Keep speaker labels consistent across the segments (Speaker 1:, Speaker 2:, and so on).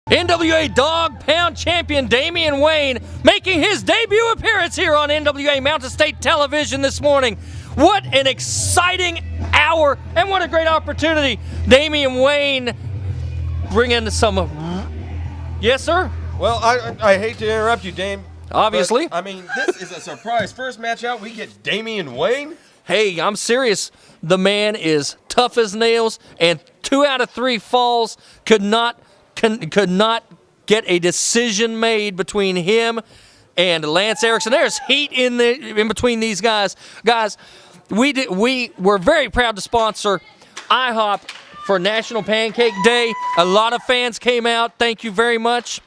Speaker 1: NWA Dog Pound Champion Damien Wayne making his debut appearance here on NWA Mountain State Television this morning. What an exciting hour and what a great opportunity. Damien Wayne bringing some... Yes, sir?
Speaker 2: Well, I hate to interrupt you, Dame.
Speaker 1: Obviously.
Speaker 2: But, I mean, this is a surprise. First match out, we get Damien Wayne?
Speaker 1: Hey, I'm serious. The man is tough as nails, and 2 out of 3 falls could not get a decision made between him and Lance Erickson. There's heat in between these guys. Guys, we were very proud to sponsor IHOP for National Pancake Day. A lot of fans came out. Thank you very much.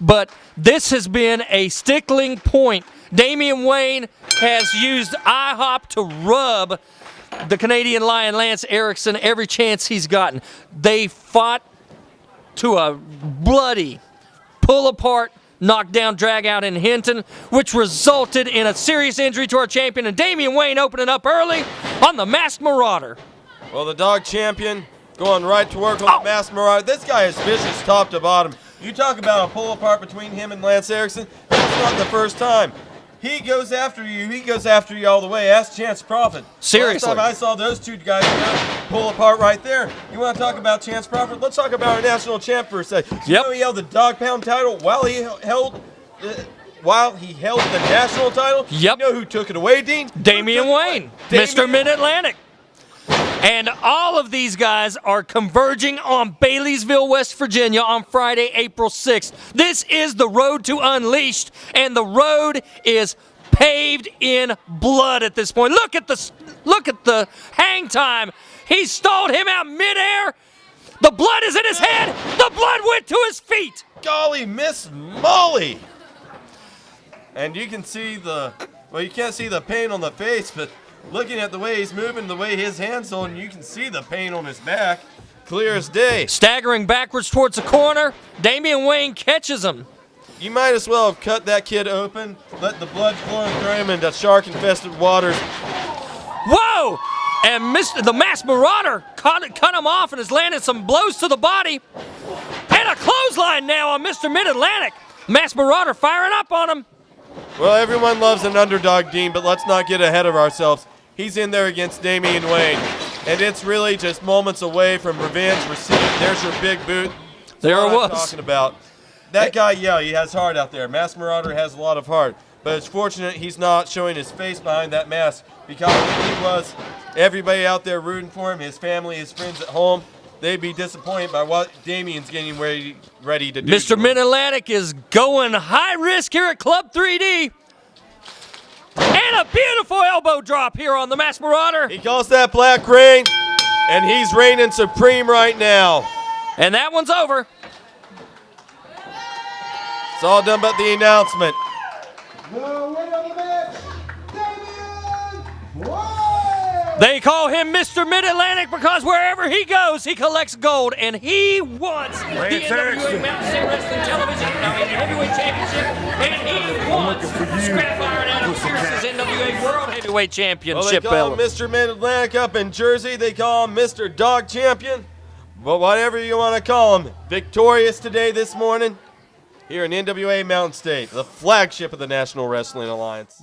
Speaker 1: But this has been a stickling point. Damien Wayne has used IHOP to rub the Canadian Lion Lance Erickson every chance he's gotten. They fought to a bloody pull-apart, knockdown, drag-out in Hinton, which resulted in a serious injury to our champion, and Damien Wayne opening up early on the Masked Marauder.
Speaker 2: Well, the dog champion going right to work on the Masked Marauder. This guy is vicious top to bottom. You talk about a pull-apart between him and Lance Erickson, it's not the first time. He goes after you. He goes after you all the way. Ask Chance Prophet.
Speaker 1: Seriously.
Speaker 2: Last time I saw those two guys pull apart right there. You want to talk about Chance Prophet? Let's talk about our national champ for a second. You know he held the dog pound title while he held the national title?
Speaker 1: Yep.
Speaker 2: You know who took it away, Dean?
Speaker 1: Damien Wayne, Mr. Mid-Atlantic. And all of these guys are converging on Baileysville, West Virginia on Friday, April 6th. This is the road to Unleashed, and the road is paved in blood at this point. Look at the hang time. He stalled him out midair. The blood is in his head. The blood went to his feet.
Speaker 2: Golly, Miss Molly. And you can see you can't see the pain on the face, but looking at the way he's moving, the way his hand's on, you can see the pain on his back. Clear as day.
Speaker 1: Staggering backwards towards the corner, Damien Wayne catches him.
Speaker 2: You might as well have cut that kid open, let the blood flow and throw him into shark-infested waters.
Speaker 1: Whoa! And the Masked Marauder cut him off and is landing some blows to the body. And a clothesline now on Mr. Mid-Atlantic. Masked Marauder firing up on him.
Speaker 2: Well, everyone loves an underdog, Dean, but let's not get ahead of ourselves. He's in there against Damien Wayne, and it's really just moments away from revenge received. There's your big boot.
Speaker 1: There it was.
Speaker 2: I'm talking about. That guy, yeah, he has heart out there. Masked Marauder has a lot of heart, but it's fortunate he's not showing his face behind that mask, because if he was, everybody out there rooting for him, his family, his friends at home, they'd be disappointed by what Damien's getting ready to do.
Speaker 1: Mr. Mid-Atlantic is going high risk here at Club 3D. And a beautiful elbow drop here on the Masked Marauder.
Speaker 2: He calls that Black Rain, and he's reigning supreme right now.
Speaker 1: And that one's over.
Speaker 2: It's all done but the announcement.
Speaker 1: They call him Mr. Mid-Atlantic because wherever he goes, he collects gold, and he wants the NWA Mountain State Wrestling Heavyweight Championship, and he wants Scrap Iron Adam Pierce's NWA World Heavyweight Championship.
Speaker 2: Well, they call him Mr. Mid-Atlantic up in Jersey. They call him Mr. Dog Champion. But whatever you want to call him, victorious today this morning here in NWA Mountain State, the flagship of the National Wrestling Alliance.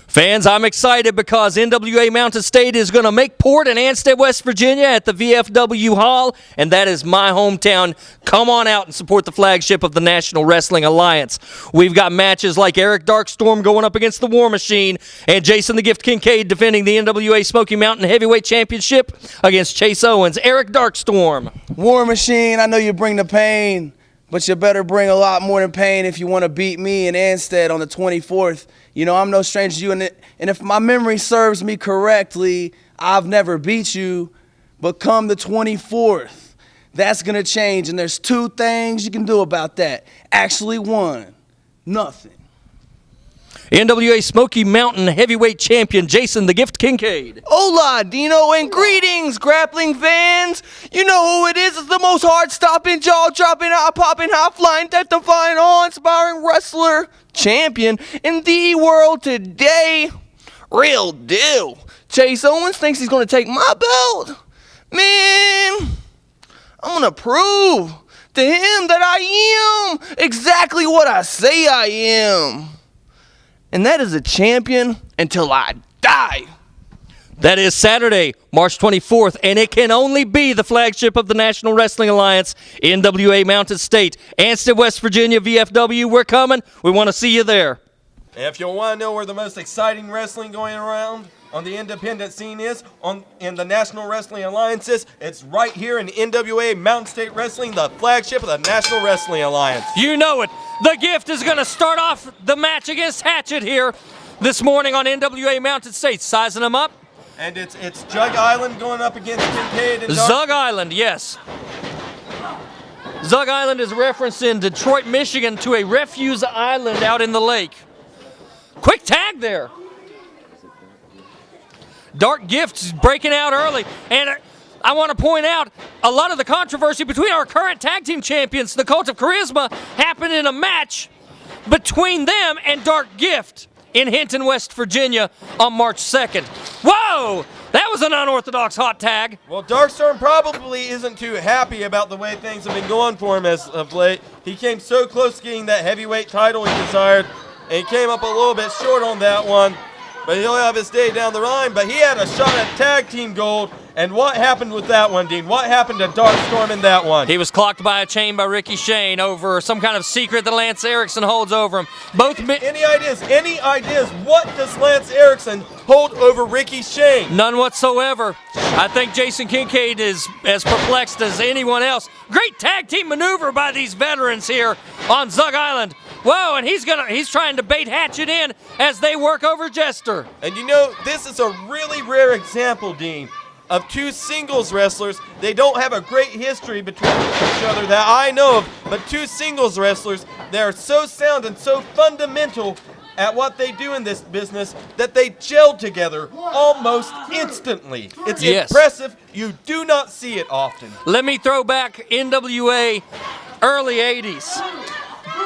Speaker 1: Fans, I'm excited because NWA Mountain State is going to make port in Ansted, West Virginia at the VFW Hall, and that is my hometown. Come on out and support the flagship of the National Wrestling Alliance. We've got matches like Eric Darkstorm going up against the War Machine and Jason the Gift Kincaid defending the NWA Smoky Mountain Heavyweight Championship against Chase Owens. Eric Darkstorm.
Speaker 3: War Machine, I know you bring the pain, but you better bring a lot more than pain if you want to beat me in Ansted on the 24th. You know, I'm no stranger to you, and if my memory serves me correctly, I've never beat you, but come the 24th, that's going to change, and there's 2 things you can do about that. Actually, 1, nothing.
Speaker 1: NWA Smoky Mountain Heavyweight Champion Jason the Gift Kincaid.
Speaker 3: Hola, Dino, and greetings, grappling fans. You know who it is. It's the most heart-stopping, jaw-dropping, eye-popping, high-flying, death-defying, awe-inspiring wrestler champion in the world today. Real deal. Chase Owens thinks he's going to take my belt. Man, I'm going to prove to him that I am exactly what I say I am. And that is a champion until I die.
Speaker 1: That is Saturday, March 24th, and it can only be the flagship of the National Wrestling Alliance, NWA Mountain State, Ansted, West Virginia, VFW. We're coming. We want to see you there.
Speaker 2: And if you want to know where the most exciting wrestling going around on the independent scene is, in the National Wrestling Alliances, it's right here in NWA Mountain State Wrestling, the flagship of the National Wrestling Alliance.
Speaker 1: You know it. The Gift is going to start off the match against Hatchet here this morning on NWA Mountain State, sizing them up.
Speaker 2: And it's Jug Island going up against Kincaid and
Speaker 1: Zug Island, yes. Zug Island is referenced in Detroit, Michigan to a refuse island out in the lake. Quick tag there. Dark Gift breaking out early. And I want to point out, a lot of the controversy between our current tag team champions, the Cult of Charisma, happened in a match between them and Dark Gift in Hinton, West Virginia on March 2nd. Whoa! That was an unorthodox hot tag.
Speaker 2: Well, Darkstorm probably isn't too happy about the way things have been going for him as of late. He came so close to getting that heavyweight title he desired, and he came up a little bit short on that one. But he'll have his day down the line. But he had a shot at tag team gold. And what happened with that one, Dean? What happened to Darkstorm in that one?
Speaker 1: He was clocked by a chain by Ricky Shane over some kind of secret that Lance Erickson holds over him.
Speaker 2: Any ideas? Any ideas? What does Lance Erickson hold over Ricky Shane?
Speaker 1: None whatsoever. I think Jason Kincaid is as perplexed as anyone else. Great tag team maneuver by these veterans here on Zug Island. Whoa, and he's trying to bait Hatchet in as they work over Jester.
Speaker 2: And you know, this is a really rare example, Dean, of two singles wrestlers. They don't have a great history between each other that I know of, but two singles wrestlers, they're so sound and so fundamental at what they do in this business that they gel together almost instantly. It's impressive. You do not see it often.
Speaker 1: Let me throw back NWA early 80s.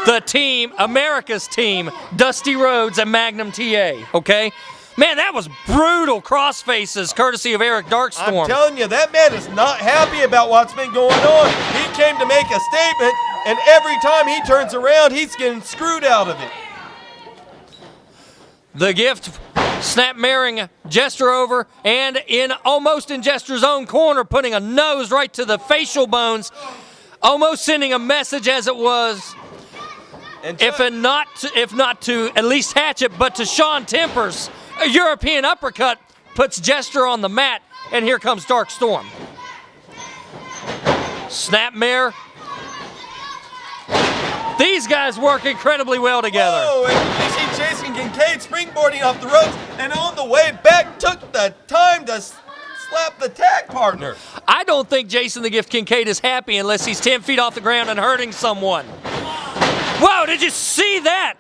Speaker 1: The team, America's team, Dusty Rhodes and Magnum TA, okay? Man, that was brutal crossfaces, courtesy of Eric Darkstorm.
Speaker 2: I'm telling you, that man is not happy about what's been going on. He came to make a statement, and every time he turns around, he's getting screwed out of it.
Speaker 1: The Gift snap marrying Jester over, and almost in Jester's own corner, putting a nose right to the facial bones, almost sending a message as it was.
Speaker 2: And
Speaker 1: If not to at least Hatchet, but to Sean Tempers. A European uppercut puts Jester on the mat, and here comes Darkstorm. Snapmare. These guys work incredibly well together.
Speaker 2: Oh, and you see Jason Kincaid springboarding off the ropes, and on the way back took the time to slap the tag partner.
Speaker 1: I don't think Jason the Gift Kincaid is happy unless he's 10 feet off the ground and hurting someone. Whoa, did you see that?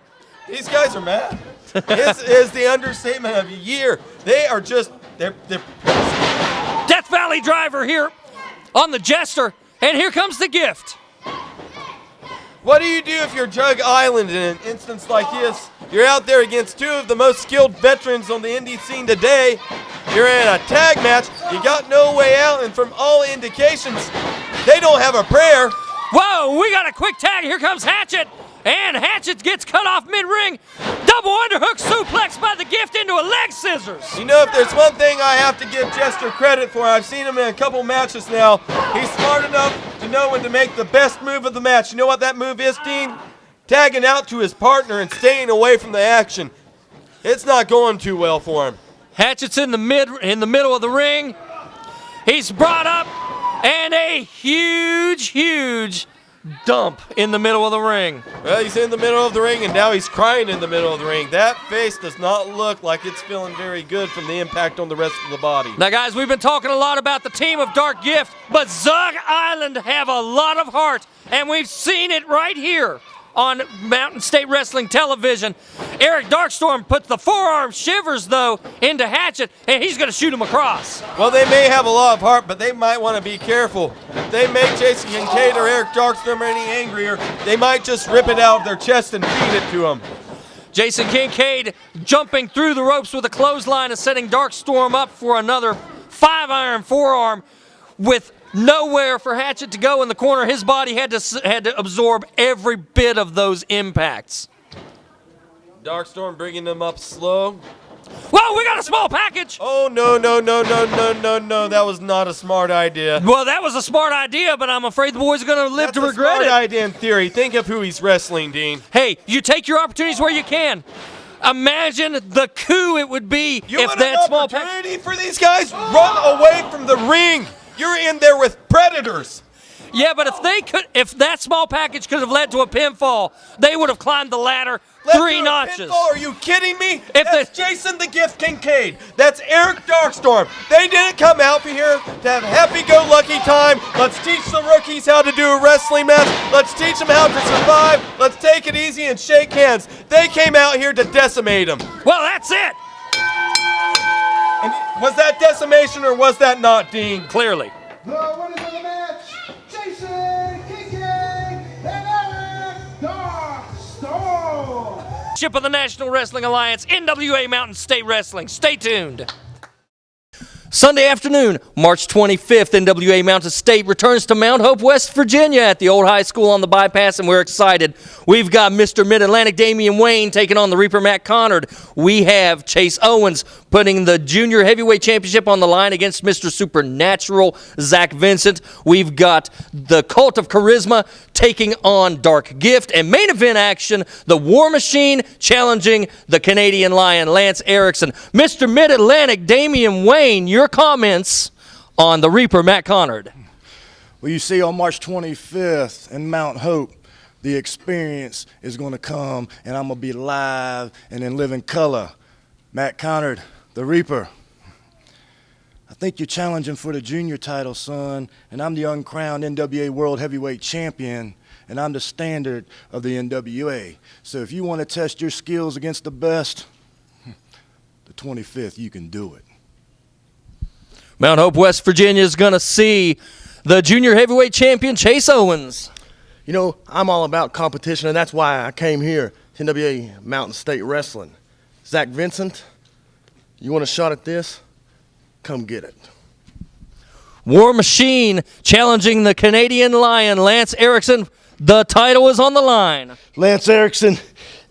Speaker 2: These guys are mad. This is the understatement of the year. They are just, they're
Speaker 1: Death Valley driver here on the Jester, and here comes the Gift.
Speaker 2: What do you do if you're Jug Island in an instance like this? You're out there against two of the most skilled veterans on the indie scene today. You're in a tag match. You got no way out, and from all indications, they don't have a prayer.
Speaker 1: Whoa, we got a quick tag. Here comes Hatchet. And Hatchet gets cut off mid-ring. Double underhook suplex by the Gift into a leg scissors.
Speaker 2: You know, if there's one thing I have to give Jester credit for, I've seen him in a couple matches now. He's smart enough to know when to make the best move of the match. You know what that move is, Dean? Tagging out to his partner and staying away from the action. It's not going too well for him.
Speaker 1: Hatchet's in the middle of the ring. He's brought up, and a huge dump in the middle of the ring.
Speaker 2: Well, he's in the middle of the ring, and now he's crying in the middle of the ring. That face does not look like it's feeling very good from the impact on the rest of the body.
Speaker 1: Now, guys, we've been talking a lot about the team of Dark Gift, but Zug Island have a lot of heart, and we've seen it right here on Mountain State Wrestling Television. Eric Darkstorm puts the forearm shivers, though, into Hatchet, and he's going to shoot him across.
Speaker 2: Well, they may have a lot of heart, but they might want to be careful. If they make Jason Kincaid or Eric Darkstorm any angrier, they might just rip it out of their chest and feed it to him.
Speaker 1: Jason Kincaid jumping through the ropes with a clothesline and setting Darkstorm up for another 5-iron forearm with nowhere for Hatchet to go in the corner. His body had to absorb every bit of those impacts.
Speaker 2: Darkstorm bringing them up slow.
Speaker 1: Whoa, we got a small package!
Speaker 2: Oh, no. That was not a smart idea.
Speaker 1: Well, that was a smart idea, but I'm afraid the boys are going to live to regret
Speaker 2: That's a smart
Speaker 1: it.
Speaker 2: idea in theory. Think of who he's wrestling, Dean.
Speaker 1: Hey, you take your opportunities where you can. Imagine the coup it would be
Speaker 2: You
Speaker 1: if
Speaker 2: want
Speaker 1: that
Speaker 2: an
Speaker 1: small
Speaker 2: opportunity for these guys? Run away from the ring. You're in there with predators.
Speaker 1: Yeah, but if that small package could have led to a pinfall, they would have climbed the ladder
Speaker 2: Led
Speaker 1: 3
Speaker 2: to a
Speaker 1: notches.
Speaker 2: pinfall? Are you kidding me?
Speaker 1: If
Speaker 2: That's Jason the Gift Kincaid. That's Eric Darkstorm. They didn't come out here to have happy-go-lucky time. Let's teach the rookies how to do a wrestling match. Let's teach them how to survive. Let's take it easy and shake hands. They came out here to decimate them.
Speaker 1: Well, that's it.
Speaker 2: And was that decimation or was that not, Dean?
Speaker 1: Clearly.
Speaker 4: The winners of the match, Jason, Kincaid, and Eric Darkstorm.
Speaker 1: Ship of the National Wrestling Alliance, NWA Mountain State Wrestling. Stay tuned. Sunday afternoon, March 25th, NWA Mountain State returns to Mount Hope, West Virginia at the old high school on the bypass, and we're excited. We've got Mr. Mid-Atlantic Damien Wayne taking on the Reaper Matt Connard. We have Chase Owens putting the Junior Heavyweight Championship on the line against Mr. Supernatural Zach Vincent. We've got the Cult of Charisma taking on Dark Gift, and main event action, the War Machine challenging the Canadian Lion Lance Erickson. Mr. Mid-Atlantic Damien Wayne, your comments on the Reaper Matt Connard.
Speaker 5: Well, you see, on March 25th in Mount Hope, the experience is going to come, and I'm going to be live and in living color. Matt Connard, the Reaper. I think you're challenging for the junior title, son, and I'm the uncrowned NWA World Heavyweight Champion, and I'm the standard of the NWA. So if you want to test your skills against the best, the 25th, you can do it.
Speaker 1: Mount Hope, West Virginia is going to see the Junior Heavyweight Champion, Chase Owens.
Speaker 6: You know, I'm all about competition, and that's why I came here to NWA Mountain State Wrestling. Zach Vincent, you want a shot at this? Come get it.
Speaker 1: War Machine challenging the Canadian Lion, Lance Erickson. The title is on the line.
Speaker 5: Lance Erickson,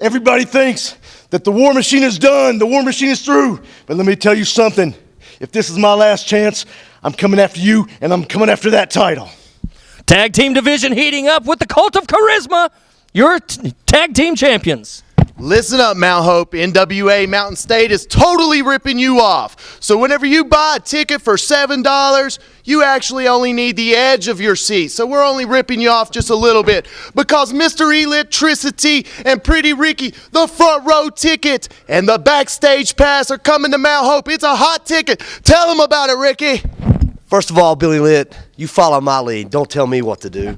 Speaker 5: everybody thinks that the War Machine is done, the War Machine is through. But let me tell you something. If this is my last chance, I'm coming after you, and I'm coming after that title.
Speaker 1: Tag team division heating up with the Cult of Charisma, your tag team champions.
Speaker 7: Listen up, Mount Hope. NWA Mountain State is totally ripping you off. So whenever you buy a ticket for $7, you actually only need the edge of your seat. So we're only ripping you off just a little bit because Mr. Electricity and Pretty Ricky, the front row ticket and the backstage pass are coming to Mount Hope. It's a hot ticket. Tell them about it, Ricky.
Speaker 8: First of all, Billy Litt, you follow my lead. Don't tell me what to do.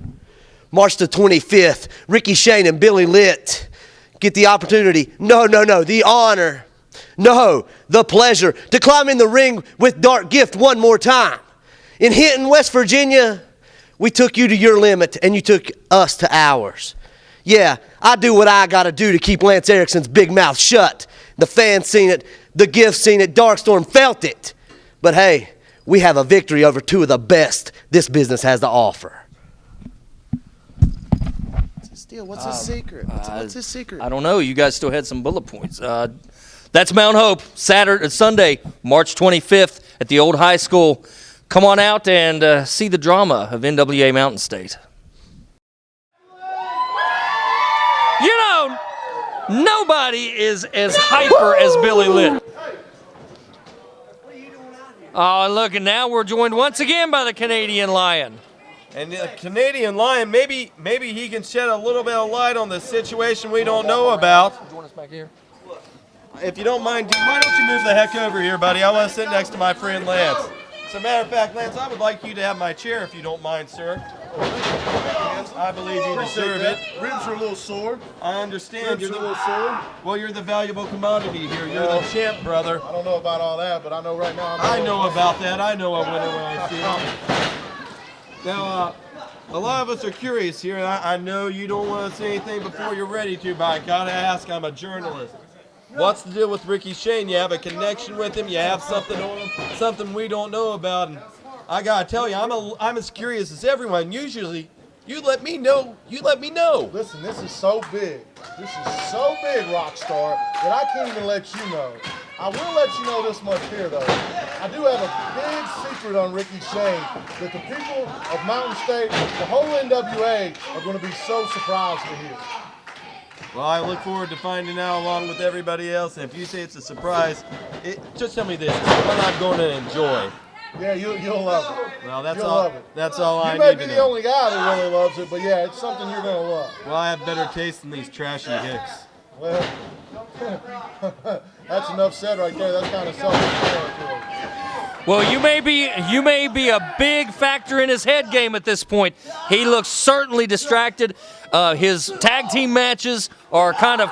Speaker 8: March the 25th, Ricky Shane and Billy Litt get the opportunity, the honor, the pleasure to climb in the ring with Dark Gift one more time. In Hinton, West Virginia, we took you to your limit and you took us to ours. Yeah, I do what I got to do to keep Lance Erickson's big mouth shut. The fans seen it, the Gift seen it, Darkstorm felt it. But hey, we have a victory over two of the best this business has to offer.
Speaker 7: What's his secret? What's his secret?
Speaker 1: I don't know. You guys still had some bullet points. That's Mount Hope, Sunday, March 25th at the old high school. Come on out and see the drama of NWA Mountain State. You know, nobody is as hyper as Billy Litt. Oh, look, and now we're joined once again by the Canadian Lion.
Speaker 2: And the Canadian Lion, maybe he can shed a little bit of light on the situation we don't know about.
Speaker 1: Join us back here.
Speaker 2: If you don't mind, why don't you move the heck over here, buddy? I want to sit next to my friend Lance. As a matter of fact, Lance, I would like you to have my chair if you don't mind, sir. I believe you deserve it.
Speaker 5: Ribs are a little sore.
Speaker 2: I understand.
Speaker 5: Ribs are a little sore.
Speaker 2: Well, you're the valuable commodity here. You're the champ, brother.
Speaker 5: I don't know about all that, but I know right now
Speaker 2: I know about that. I know a winner when I see him. Now, a lot of us are curious here, and I know you don't want to say anything before you're ready to, but I gotta ask, I'm a journalist. What's the deal with Ricky Shane? You have a connection with him? You have something on him? Something we don't know about? And I gotta tell you, I'm as curious as everyone. Usually, you let me know.
Speaker 5: Listen, this is so big. This is so big, Rockstar, that I can't even let you know. I will let you know this much here, though. I do have a big secret on Ricky Shane that the people of Mountain State, the whole NWA, are going to be so surprised to hear.
Speaker 2: Well, I look forward to finding out along with everybody else. And if you say it's a surprise, just tell me this: it's one I'm going to enjoy.
Speaker 5: Yeah, you'll love it.
Speaker 2: Well, that's
Speaker 5: You'll
Speaker 2: all.
Speaker 5: love it.
Speaker 2: That's all I
Speaker 5: You
Speaker 2: need
Speaker 5: may
Speaker 2: to
Speaker 5: be the
Speaker 2: know.
Speaker 5: only guy that really loves it, but yeah, it's something you're going to love.
Speaker 2: Well, I have better taste than these trashy hicks.
Speaker 5: Well, that's enough said right there. That's kind of self-explanatory.
Speaker 1: Well, you may be a big factor in his head game at this point. He looks certainly distracted. His tag team matches are kind of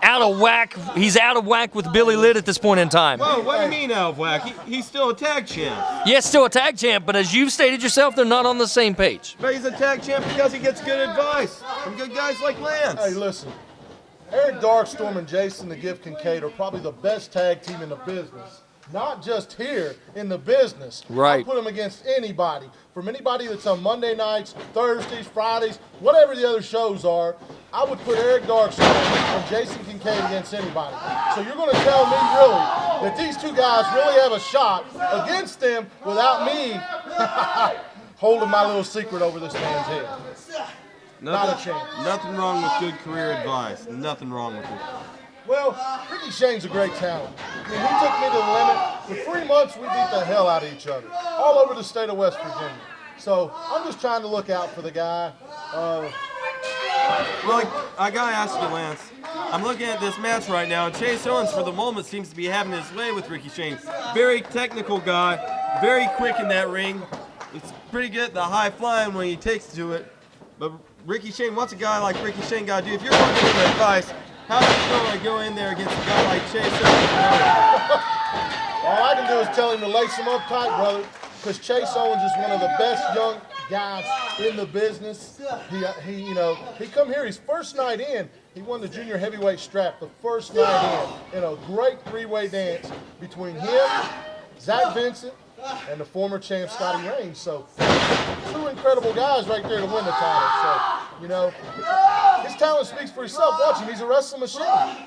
Speaker 1: out of whack. He's out of whack with Billy Litt at this point in time.
Speaker 2: Whoa, what do you mean out of whack? He's still a tag champ.
Speaker 1: Yes, still a tag champ, but as you've stated yourself, they're not on the same page.
Speaker 2: But he's a tag champ because he gets good advice from good guys like Lance.
Speaker 5: Hey, listen. Eric Darkstorm and Jason the Gift Kincaid are probably the best tag team in the business. Not just here in the business.
Speaker 1: Right.
Speaker 5: I put them against anybody. From anybody that's on Monday nights, Thursdays, Fridays, whatever the other shows are, I would put Eric Darkstorm and Jason Kincaid against anybody. So you're going to tell me, really, that these two guys really have a shot against them without me holding my little secret over this man's head. Not a chance.
Speaker 2: Nothing wrong with good career advice. Nothing wrong with it.
Speaker 5: Well, Ricky Shane's a great talent. I mean, he took me to the limit. For 3 months, we beat the hell out of each other, all over the state of West Virginia. So I'm just trying to look out for the guy.
Speaker 2: Well, I gotta ask you, Lance. I'm looking at this match right now, and Chase Owens, for the moment, seems to be having his way with Ricky Shane. Very technical guy, very quick in that ring. It's pretty good at the high flying when he takes to it. But Ricky Shane, what's a guy like Ricky Shane got to do? If you're going to give him advice, how do you going to go in there against a guy like Chase Owens?
Speaker 5: All I can do is tell him to lace him up tight, brother, because Chase Owens is one of the best young guys in the business. He come here, his first night in, he won the junior heavyweight strap the first night in a great three-way dance between him, Zach Vincent, and the former champ Scotty Raines. So two incredible guys right there to win the title. So, his talent speaks for himself. Watch him. He's a wrestling machine.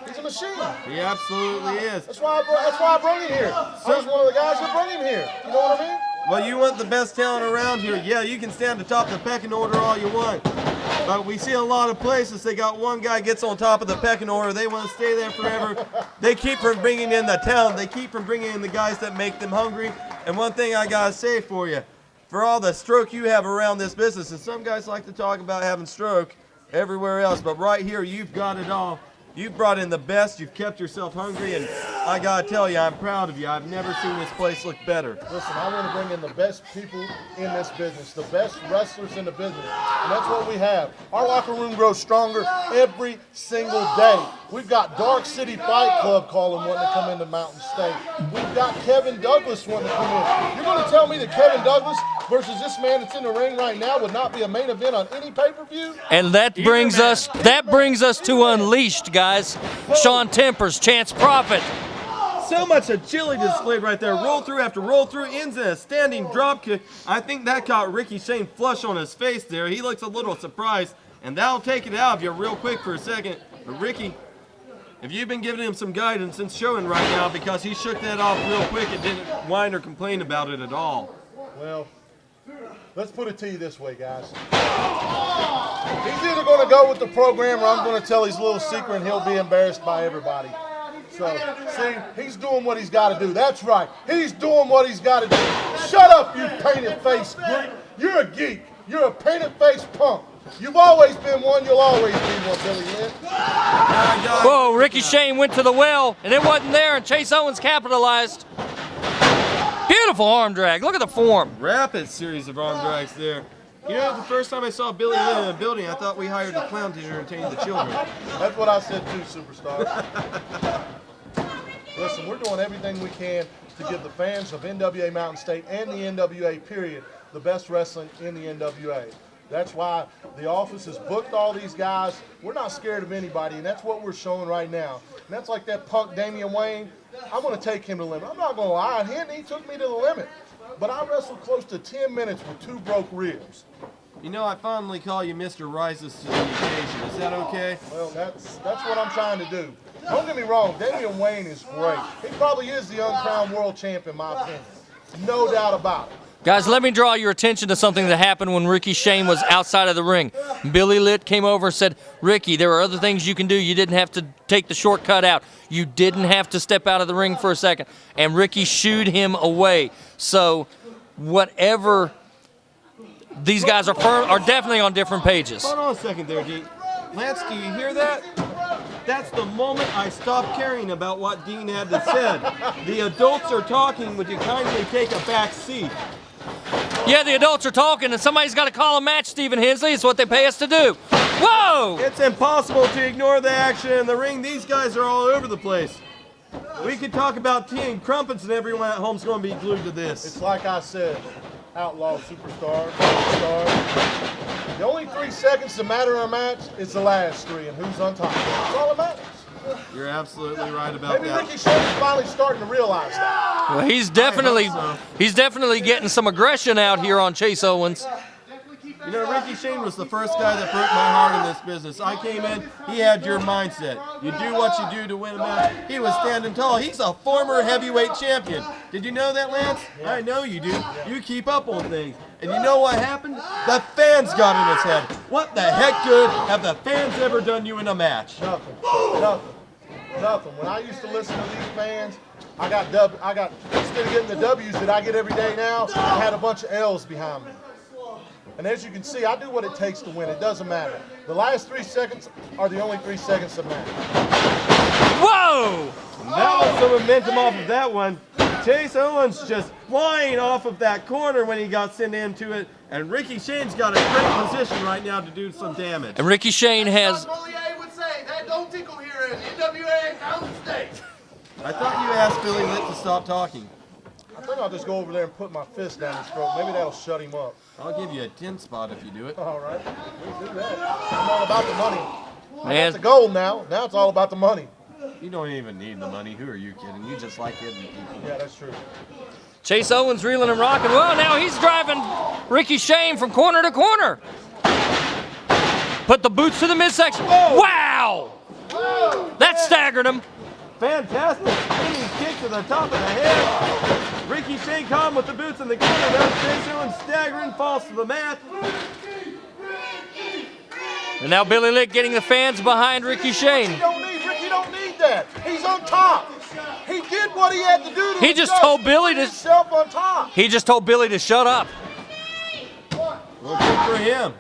Speaker 5: He's a machine.
Speaker 2: He absolutely is.
Speaker 5: That's why I brought him here. I was one of the guys that brought him here. You know what I mean?
Speaker 2: Well, you want the best talent around here. Yeah, you can stand at the top of the pecking order all you want. But we see a lot of places, they got one guy gets on top of the pecking order. They want to stay there forever. They keep from bringing in the talent. They keep from bringing in the guys that make them hungry. And one thing I got to say for you, for all the stroke you have around this business, and some guys like to talk about having stroke everywhere else, but right here, you've got it all. You've brought in the best. You've kept yourself hungry, and I got to tell you, I'm proud of you. I've never seen this place look better.
Speaker 5: Listen, I want to bring in the best people in this business, the best wrestlers in the business, and that's what we have. Our locker room grows stronger every single day. We've got Dark City Fight Club calling wanting to come into Mountain State. We've got Kevin Douglas wanting to come in. You're going to tell me that Kevin Douglas versus this man that's in the ring right now would not be a main event on any pay-per-view?
Speaker 1: And that brings us to Unleashed, guys. Sean Tempers, Chance Prophet.
Speaker 2: So much agility displayed right there. Roll through after roll through, ends in a standing drop kick. I think that caught Ricky Shane flush on his face there. He looks a little surprised, and that'll take it out of you real quick for a second. But Ricky, if you've been giving him some guidance and showing right now, because he shook that off real quick and didn't whine or complain about it at all.
Speaker 5: Well, let's put it to you this way, guys. He's either going to go with the program or I'm going to tell his little secret and he'll be embarrassed by everybody. So, see, he's doing what he's got to do. That's right. He's doing what he's got to do. Shut up, you painted face geek. You're a geek. You're a painted face punk. You've always been one. You'll always be one, Billy Litt.
Speaker 1: Whoa, Ricky Shane went to the well, and it wasn't there, and Chase Owens capitalized. Beautiful arm drag. Look at the form.
Speaker 2: Rapid series of arm drags there. You know, the first time I saw Billy Litt in a building, I thought we hired a clown to entertain the children.
Speaker 5: That's what I said too, superstar. Listen, we're doing everything we can to give the fans of NWA Mountain State and the NWA, period, the best wrestling in the NWA. That's why the office has booked all these guys. We're not scared of anybody, and that's what we're showing right now. And that's like that punk Damien Wayne. I'm going to take him to the limit. I'm not going to lie. He took me to the limit. but I wrestled close to 10 minutes with 2 broke ribs.
Speaker 2: You know, I fondly call you Mr. Rises to the occasion. Is that okay?
Speaker 5: Well, that's what I'm trying to do. Don't get me wrong, Damien Wayne is great. He probably is the uncrowned world champ in my opinion. No doubt about it.
Speaker 1: Guys, let me draw your attention to something that happened when Ricky Shane was outside of the ring. Billy Litt came over and said, Ricky, there are other things you can do. You didn't have to take the shortcut out. You didn't have to step out of the ring for a second. And Ricky shooed him away. So whatever, these guys are definitely on different pages.
Speaker 2: Hold on a second there, Dean. Lance, do you hear that? That's the moment I stopped caring about what Dean had to say. The adults are talking. Would you kindly take a back seat?
Speaker 1: Yeah, the adults are talking, and somebody's got to call a match, Stephen Hensley. It's what they pay us to do. Whoa!
Speaker 2: It's impossible to ignore the action in the ring. These guys are all over the place. We could talk about tea and crumpets, and everyone at home's going to be glued to this.
Speaker 5: It's like I said, outlaw, superstar, superstar. The only 3 seconds that matter in a match is the last 3 and who's on top. That's all that matters.
Speaker 2: You're absolutely right about
Speaker 5: Maybe
Speaker 2: that.
Speaker 5: Ricky Shane's finally starting to realize that.
Speaker 1: Well, he's definitely getting some aggression out here on Chase Owens.
Speaker 2: You know, Ricky Shane was the first guy that broke my heart in this business. I came in, he had your mindset. You do what you do to win a match. He was standing tall. He's a former heavyweight champion. Did you know that, Lance? I know you do. You keep up on things. And you know what happened? The fans got in his head. What the heck good have the fans ever done you in a match?
Speaker 5: Nothing. When I used to listen to these fans, I got instead of getting the W's that I get every day now, I had a bunch of L's behind me. And as you can see, I do what it takes to win. It doesn't matter. The last 3 seconds are the only 3 seconds that matter.
Speaker 1: Whoa!
Speaker 2: And that was the momentum off of that one. Chase Owens just flying off of that corner when he got sent into it. And Ricky Shane's got a great position right now to do some damage.
Speaker 1: And Ricky Shane has...
Speaker 6: Bollier would say, that don't tickle here in NWA Mountain State.
Speaker 2: I thought you asked Billy Litt to stop talking.
Speaker 5: I think I'll just go over there and put my fist down his throat. Maybe that'll shut him up.
Speaker 2: I'll give you a 10 spot if you do it.
Speaker 5: All right, we'll do that. I'm all about the money. I
Speaker 1: Man.
Speaker 5: got the gold now. Now it's all about the money.
Speaker 2: You don't even need the money. Who are you kidding? You just like hitting people.
Speaker 5: Yeah, that's true.
Speaker 1: Chase Owens reeling and rocking. Well, now he's driving Ricky Shane from corner to corner. Put the boots to the midsection. Wow! That staggered him.
Speaker 2: Fantastic spinning kick to the top of the head. Ricky Shane caught him with the boots in the corner. Now Chase Owens staggering, falls to the mat.
Speaker 1: And now Billy Litt getting the fans behind Ricky Shane.
Speaker 5: Ricky don't need that. He's on top. He did what he had to do to
Speaker 1: He just told Billy to...
Speaker 5: himself on top.
Speaker 1: He just told Billy to shut up.
Speaker 2: Well, good for him.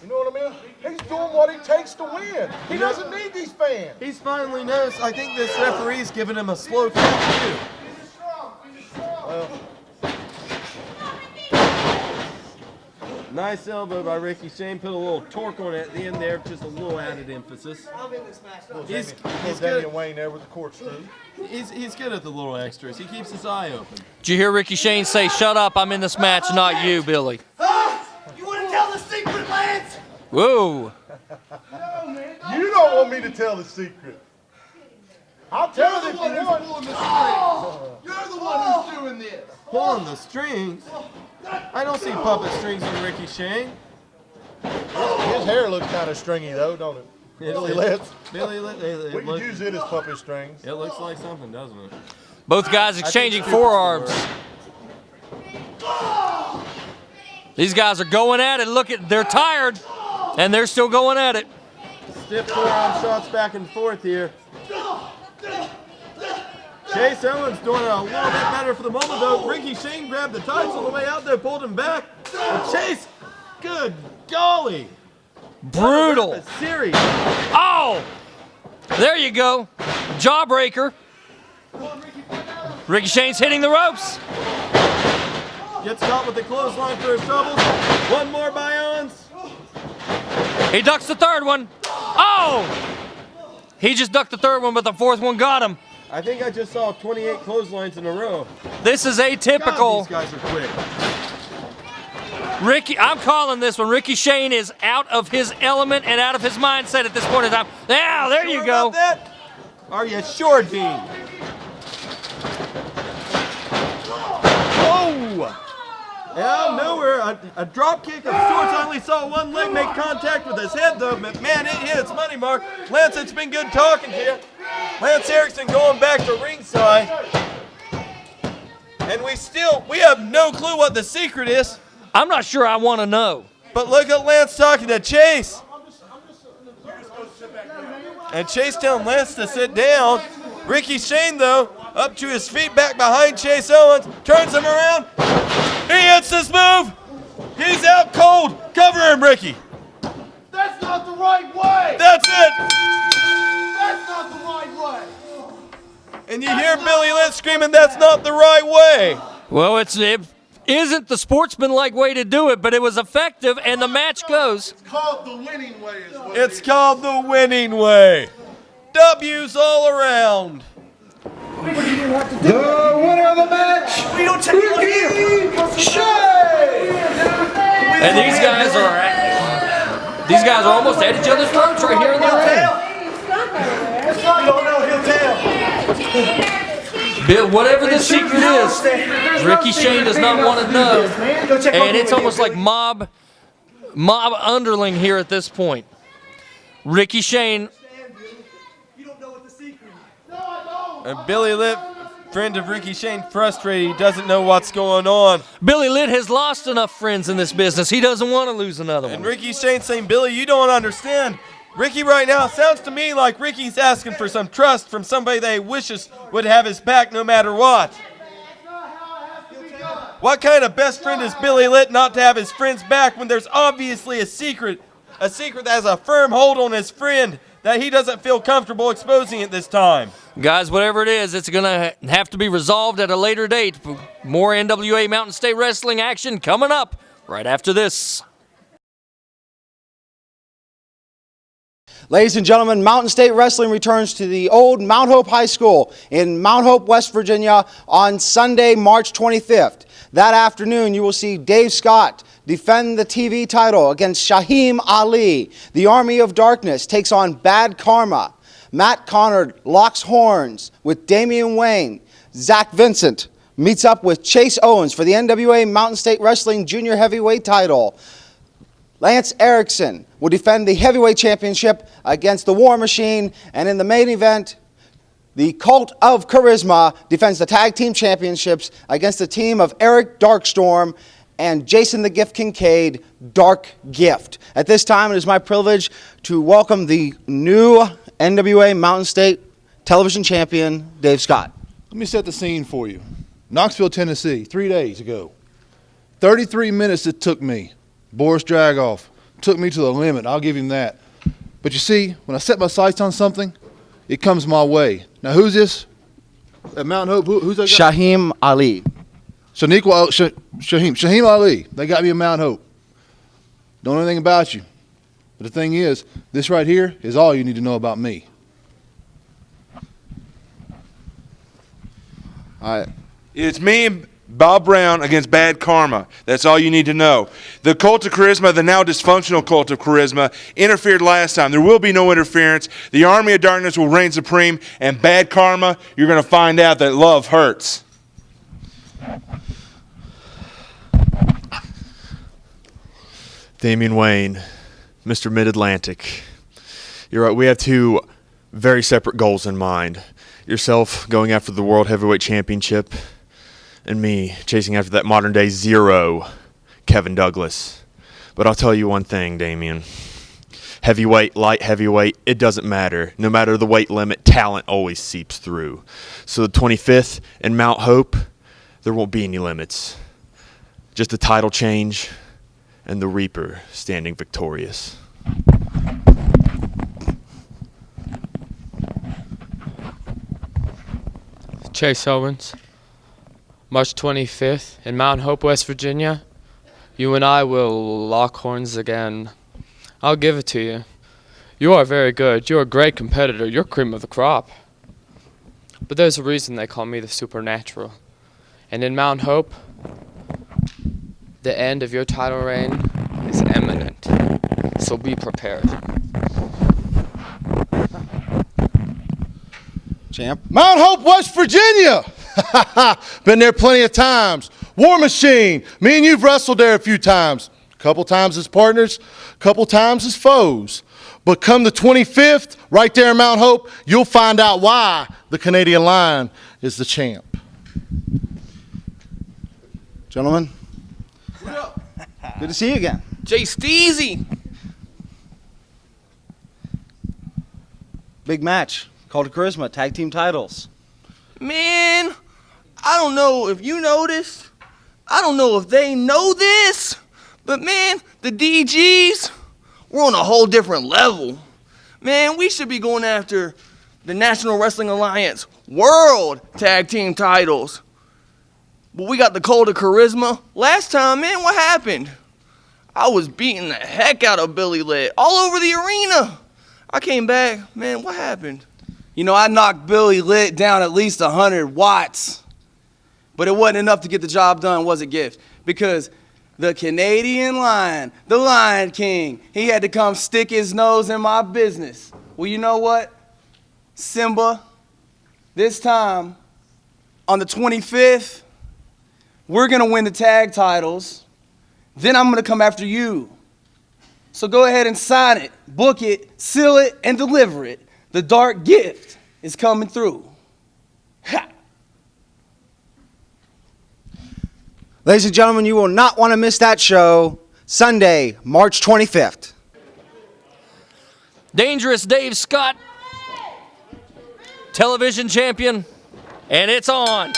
Speaker 5: You know what I mean? He's doing what it takes to win. He doesn't need these fans.
Speaker 2: He's finally noticed. I think this referee's giving him a slow count too.
Speaker 5: Well,
Speaker 2: nice elbow by Ricky Shane. Put a little torque on it at the end there, just a little added emphasis. He's good.
Speaker 5: Damien Wayne there with the corkscrew.
Speaker 2: He's good at the little extras. He keeps his eye open.
Speaker 1: Did you hear Ricky Shane say, shut up, I'm in this match, not you, Billy?
Speaker 6: You want to tell the secret, Lance?
Speaker 1: Whoa.
Speaker 5: You don't want me to tell the secret. I'll tell it if you want.
Speaker 6: You're the one who's doing this.
Speaker 2: Pulling the strings? I don't see puppet strings on Ricky Shane.
Speaker 5: His hair looks kind of stringy though, don't it? Billy Litt.
Speaker 2: Billy Litt.
Speaker 5: We could use it as puppet strings.
Speaker 2: It looks like something, doesn't it?
Speaker 1: Both guys exchanging forearms. These guys are going at it. Look at, they're tired, and they're still going at it.
Speaker 2: Stiff forearm shots back and forth here. Chase Owens doing a little bit better for the moment, though. Ricky Shane grabbed the tights on the way out there, pulled him back. But Chase, good golly.
Speaker 1: Brutal.
Speaker 2: A series.
Speaker 1: Oh! There you go. Jawbreaker. Ricky Shane's hitting the ropes.
Speaker 2: Gets caught with the clothesline for his troubles. One more by Owens.
Speaker 1: He ducks the third one. Oh! He just ducked the third one, but the fourth one got him.
Speaker 2: I think I just saw 28 clotheslines in a row.
Speaker 1: This is atypical.
Speaker 2: God, these guys are quick.
Speaker 1: Ricky, I'm calling this one. Ricky Shane is out of his element and out of his mindset at this point in time. Now, there you go.
Speaker 2: About that? Are you sure, Dean? And out of nowhere, a drop kick of sorts. I only saw one leg make contact with his head, though. But man, it hits money mark. Lance, it's been good talking to you. Lance Erickson going back to ringside. And we have no clue what the secret is.
Speaker 1: I'm not sure I want to know.
Speaker 2: But look at Lance talking to Chase. And Chase telling Lance to sit down. Ricky Shane, though, up to his feet, back behind Chase Owens, turns him around. He hits this move. He's out cold. Cover him, Ricky.
Speaker 4: That's not the right way!
Speaker 2: That's it.
Speaker 4: That's not the right way!
Speaker 2: And you hear Billy Lynch screaming, that's not the right way.
Speaker 1: Well, it isn't the sportsmanlike way to do it, but it was effective, and the match goes.
Speaker 5: It's called the winning way.
Speaker 2: It's called the winning way. W's all around.
Speaker 4: The winner of the match, Ricky Shane!
Speaker 1: And these guys are almost at each other's throats right here in the ring. Bill, whatever the secret is, Ricky Shane does not want to know, and it's almost like mob underling here at this point. Ricky Shane.
Speaker 2: And Billy Litt, friend of Ricky Shane, frustrated. He doesn't know what's going on.
Speaker 1: Billy Litt has lost enough friends in this business. He doesn't want to lose another one.
Speaker 2: And Ricky Shane saying, Billy, you don't understand. Ricky right now sounds to me like Ricky's asking for some trust from somebody that he wishes would have his back no matter what. What kind of best friend is Billy Litt not to have his friend's back when there's obviously a secret that has a firm hold on his friend that he doesn't feel comfortable exposing at this time?
Speaker 1: Guys, whatever it is, it's going to have to be resolved at a later date. More NWA Mountain State Wrestling action coming up right after this.
Speaker 9: Ladies and gentlemen, Mountain State Wrestling returns to the old Mount Hope High School in Mount Hope, West Virginia on Sunday, March 25th. That afternoon, you will see Dave Scott defend the TV title against Shaheem Ali. The Army of Darkness takes on Bad Karma. Matt Connard locks horns with Damien Wayne. Zach Vincent meets up with Chase Owens for the NWA Mountain State Wrestling Junior Heavyweight title. Lance Erickson will defend the Heavyweight Championship against the War Machine. And in the main event, the Cult of Charisma defends the Tag Team Championships against the team of Eric Darkstorm and Jason the Gift Kincaid, Dark Gift. At this time, it is my privilege to welcome the new NWA Mountain State television champion, Dave Scott.
Speaker 10: Let me set the scene for you. Knoxville, Tennessee, 3 days ago. 33 minutes it took me. Boris Dragoff took me to the limit. I'll give him that. But you see, when I set my sights on something, it comes my way. Now, who's this? At Mount Hope, who's that guy?
Speaker 9: Shaheem Ali.
Speaker 10: Shaheem Ali. They got me at Mount Hope. Don't know anything about you. But the thing is, this right here is all you need to know about me.
Speaker 9: All right.
Speaker 11: It's me and Bob Brown against Bad Karma. That's all you need to know. The Cult of Charisma, the now dysfunctional Cult of Charisma, interfered last time. There will be no interference. The Army of Darkness will reign supreme. And Bad Karma, you're going to find out that love hurts.
Speaker 12: Damien Wayne, Mr. Mid-Atlantic. You're right, we have two very separate goals in mind. Yourself going after the World Heavyweight Championship, and me chasing after that modern-day zero, Kevin Douglas. But I'll tell you one thing, Damien. Heavyweight, light heavyweight, it doesn't matter. No matter the weight limit, talent always seeps through. So the 25th in Mount Hope, there won't be any limits. Just a title change and the Reaper standing victorious.
Speaker 13: Chase Owens, March 25th in Mount Hope, West Virginia. You and I will lock horns again. I'll give it to you. You are very good. You're a great competitor. You're cream of the crop. But there's a reason they call me the Supernatural. And in Mount Hope, the end of your title reign is imminent. So be prepared.
Speaker 9: Champ.
Speaker 10: Mount Hope, West Virginia. Been there plenty of times.
Speaker 7: War Machine. Me and you've wrestled there a few times. A couple times as partners, a couple times as foes. But come the 25th, right there in Mount Hope, you'll find out why the Canadian Lion is the champ.
Speaker 9: Gentlemen, good to see you again.
Speaker 3: Jay Steezy.
Speaker 9: Big match. Cult of Charisma, tag team titles.
Speaker 3: Man, I don't know if you noticed. I don't know if they know this. But man, the DGs, we're on a whole different level. Man, we should be going after the National Wrestling Alliance World Tag Team titles. But we got the Cult of Charisma. Last time, man, what happened? I was beating the heck out of Billy Lit all over the arena. I came back, man, what happened?
Speaker 14: You know, I knocked Billy Lit down at least 100 watts. But it wasn't enough to get the job done, was it, Gift? Because the Canadian Lion, the Lion King, he had to come stick his nose in my business. Well, you know what? Simba, this time, on the 25th, we're going to win the tag titles. Then I'm going to come after you. So go ahead and sign it, book it, seal it, and deliver it. The dark gift is coming through. Ha!
Speaker 9: Ladies and gentlemen, you will not want to miss that show Sunday, March 25th.
Speaker 1: Dangerous Dave Scott, television champion, and it's on.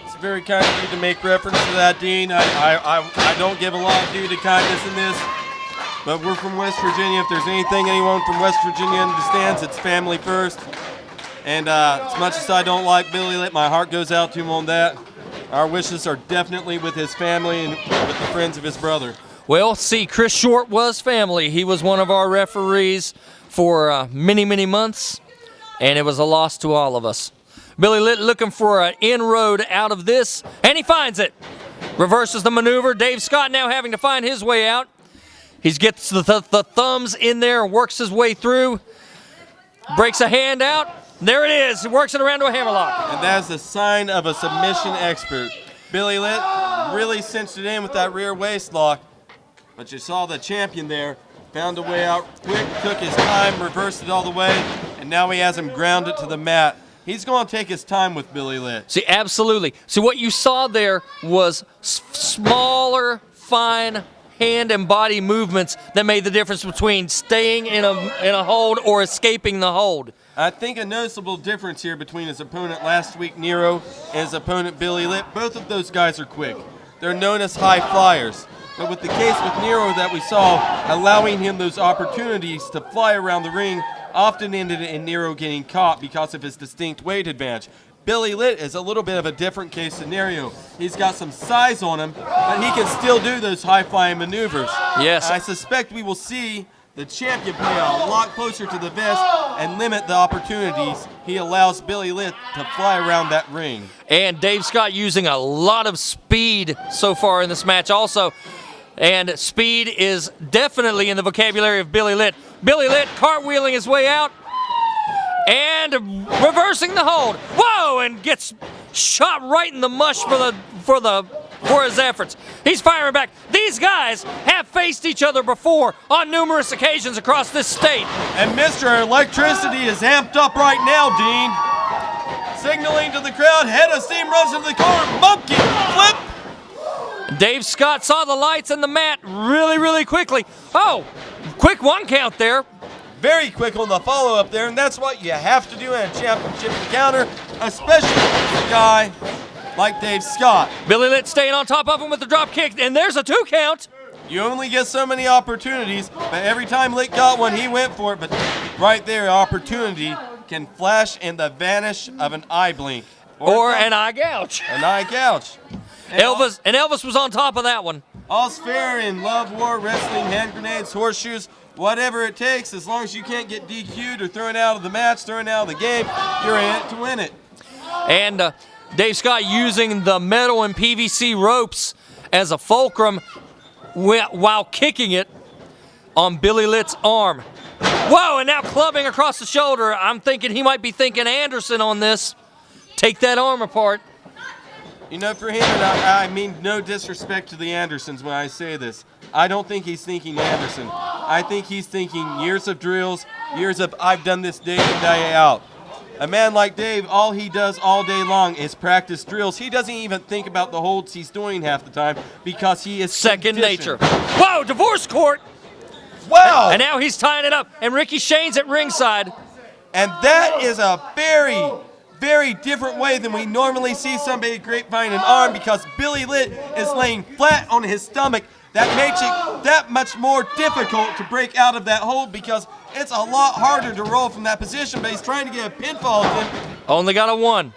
Speaker 2: It's very kind of you to make reference to that, Dean. I don't give a lot of due to kindness in this, but we're from West Virginia. If there's anything anyone from West Virginia understands, it's family first. And as much as I don't like Billy Lit, my heart goes out to him on that. Our wishes are definitely with his family and with the friends of his brother.
Speaker 1: Well, see, Chris Short was family. He was one of our referees for many, many months, and it was a loss to all of us. Billy Lit looking for an inroad out of this, and he finds it. Reverses the maneuver. Dave Scott now having to find his way out. He gets the thumbs in there and works his way through. Breaks a hand out. There it is. He works it around to a hammerlock.
Speaker 2: And that's a sign of a submission expert. Billy Lit really cinched it in with that rear waist lock. But you saw the champion there. Found a way out quick, took his time, reversed it all the way, and now he has him grounded to the mat. He's going to take his time with Billy Lit.
Speaker 1: See, absolutely. So what you saw there was smaller, fine hand and body movements that made the difference between staying in a hold or escaping the hold.
Speaker 2: I think a noticeable difference here between his opponent last week, Nero, and his opponent, Billy Lit. Both of those guys are quick. They're known as high flyers. But with the case with Nero that we saw, allowing him those opportunities to fly around the ring often ended in Nero getting caught because of his distinct weight advantage. Billy Lit is a little bit of a different case scenario. He's got some size on him, but he can still do those high-flying maneuvers.
Speaker 1: Yes.
Speaker 2: I suspect we will see the champion play a lot closer to the vest and limit the opportunities he allows Billy Lit to fly around that ring.
Speaker 1: And Dave Scott using a lot of speed so far in this match also. And speed is definitely in the vocabulary of Billy Lit. Billy Lit cartwheeling his way out and reversing the hold. Whoa! And gets shot right in the mush for his efforts. He's firing back. These guys have faced each other before on numerous occasions across this state.
Speaker 2: And Mr. Electricity is amped up right now, Dean. Signaling to the crowd, head of steam runs into the corner, monkey flip.
Speaker 1: Dave Scott saw the lights and the mat really, really quickly. Oh, quick one count there.
Speaker 2: Very quick on the follow-up there, and that's what you have to do in a championship encounter, especially with a guy like Dave Scott.
Speaker 1: Billy Lit staying on top of him with the drop kick, and there's a 2 count.
Speaker 2: You only get so many opportunities, but every time Lit got one, he went for it. But right there, opportunity can flash in the vanish of an eye blink.
Speaker 1: Or an eye gouge.
Speaker 2: An eye gouge.
Speaker 1: Elvis was on top of that one.
Speaker 2: All's fair in love, war, wrestling, hand grenades, horseshoes, whatever it takes. As long as you can't get DQ'd or thrown out of the match, thrown out of the game, you're in it to win it.
Speaker 1: And Dave Scott using the metal and PVC ropes as a fulcrum while kicking it on Billy Lit's arm. Whoa, and now clubbing across the shoulder. I'm thinking he might be thinking Anderson on this. take that arm apart.
Speaker 2: You know, for him, and I mean no disrespect to the Andersons when I say this, I don't think he's thinking Anderson. I think he's thinking years of drills, years of I've done this day in, day out. A man like Dave, all he does all day long is practice drills. He doesn't even think about the holds he's doing half the time because he is
Speaker 1: Second
Speaker 2: conditioned.
Speaker 1: nature. Whoa, divorce court.
Speaker 2: Wow.
Speaker 1: And now he's tying it up, and Ricky Shane's at ringside.
Speaker 2: And that is a very, very different way than we normally see somebody grapevine an arm, because Billy Litt is laying flat on his stomach. That makes it that much more difficult to break out of that hold, because it's a lot harder to roll from that position, but he's trying to get a pinfall at him.
Speaker 1: Only got a 1.